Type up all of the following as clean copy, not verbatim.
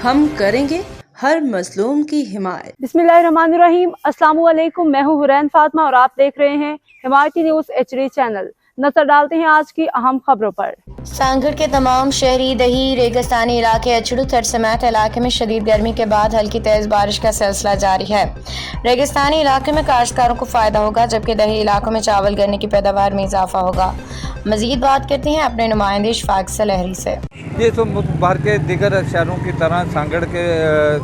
ہم کریں گے ہر مظلوم کی حمایت۔ बिस्मिल्लाहिर्रहमानिर्रहीम। अस्सलाम वालेकुम। मैं हूँ हुरैन फातिमा और आप देख रहे हैं हिमायती न्यूज़ HD चैनल। नजर डालते हैं आज की अहम खबरों पर। सांगड़ के तमाम शहरी दही रेगिस्तानी इलाके अछड़ू थर समेत इलाके में शदीद गर्मी के बाद हल्की तेज बारिश का सिलसिला जारी है। रेगिस्तानी इलाके में काश्तकारों को फ़ायदा होगा, जबकि दही इलाकों में चावल गन्ने की पैदावार में इजाफा होगा। मज़ीद बात करते हैं अपने नुमाइंदे इशफाक लहरी से। ये तो बाहर के दिगर शहरों की तरह सांगड़ के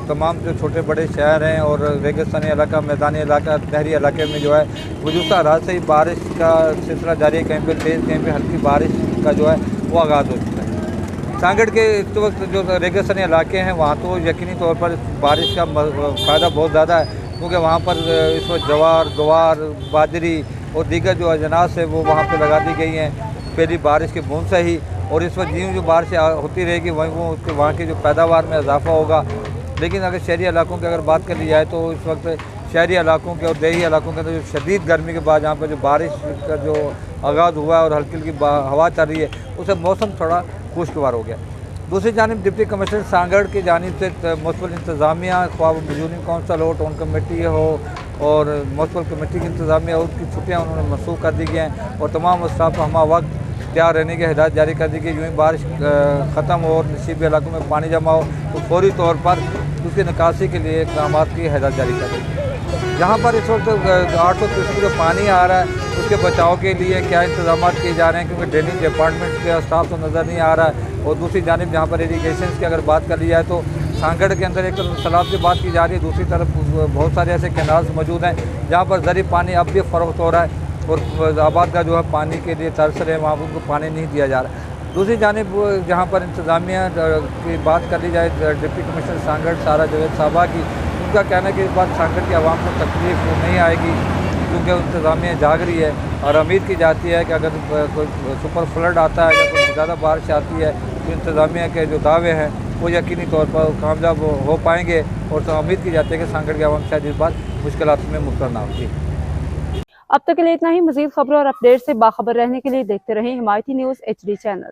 तमाम जो छोटे बड़े शहर हैं और रेगिस्तानी इलाका, मैदानी इलाका, नहरी इलाके में जो है गुज़श्ता रात से ही बारिश का सिलसिला जारी है। कहीं पे तेज़, कहीं पे हल्की बारिश का जो है वो आगाज़ हो चुका है। सांगड़ के इस वक्त जो रेगिस्तानी इलाके हैं वहाँ तो यकीनी तौर पर बारिश का फ़ायदा बहुत ज़्यादा है, क्योंकि वहाँ पर इस वक्त जवार, गवार, बाजरी और दीगर जो अजनास है वो वहाँ पर लगा दी गई हैं पहली बारिश के बूंद से ही। और इस वक्त जो बारिश होती रहेगी वहीं वो उसके वहाँ की जो पैदावार में इजाफा होगा। लेकिन अगर शहरी इलाकों की अगर बात कर ली जाए तो इस वक्त शहरी इलाकों के और देही इलाकों के अंदर जो शदीद गर्मी के बाद यहाँ पर जो बारिश का जो आगाज़ हुआ है और हल्की हल्की हवा चल रही है, उससे मौसम थोड़ा खुशगवार हो गया। दूसरी जानिब डिप्टी कमिश्नर सांगड़ की जानिब से मुस्तकिल इंतज़ामिया, ख्वाह म्यूजियम काउंसिल हो, टाउन कमेटी हो और मुस्तकिल कमेटी की इंतज़ामिया और उसकी छुट्टियाँ उन्होंने मनसूख कर दी गई हैं और तमाम स्टाफ को हमा वक्त तैयार रहने की हिदायत जारी कर दी गई। यूँ ही बारिश ख़त्म हो और नशीबी इलाकों में पानी जमा हो तो फौरी तौर पर उसकी निकासी के लिए इक़दाम की हिदायत जारी कर दी गई। जहाँ पर इस वक्त 800 क्यूसेक जो पानी आ रहा है उसके बचाव के लिए क्या इंतजाम किए जा रहे हैं, क्योंकि ड्रेनेज डिपार्टमेंट का स्टाफ तो नज़र नहीं आ रहा है। और दूसरी जानिब जहाँ पर इरीगेशन की अगर बात कर ली जाए तो सांगड़ के अंदर एक तरफ तालाब की बात की जा रही है, दूसरी तरफ बहुत सारे ऐसे कैनाल्स मौजूद हैं जहाँ पर ज़री पानी अब भी फ़रोख्त हो रहा है और आबाद का जो है पानी के लिए तरस रहे हैं, वहाँ उनको पानी नहीं दिया जा रहा है। दूसरी जानिब जहाँ पर इंतज़ामिया की बात कर ली जाए डिप्टी कमिश्नर सांगड़ सारा जवेद साहबा की, उनका कहना है कि इस बार सांगड़ की आवाम को तकलीफ नहीं आएगी, क्योंकि इंतज़ामिया जाग रही है और उम्मीद की जाती है कि अगर कोई सुपर फ्लड आता है या कोई ज़्यादा बारिश आती है तो इंतज़ामिया के जो दावे हैं वो यकीनी तौर पर कामयाब हो पाएंगे। और तो उम्मीद की जाती है कि सांगड़ की आवाम शायद इस बार मुश्किलात में मुब्तला ना होगी। अब तक के लिए इतना ही। मज़ीद खबरों और अपडेट से बाखबर रहने के लिए देखते रहें हिमायती न्यूज़ HD चैनल।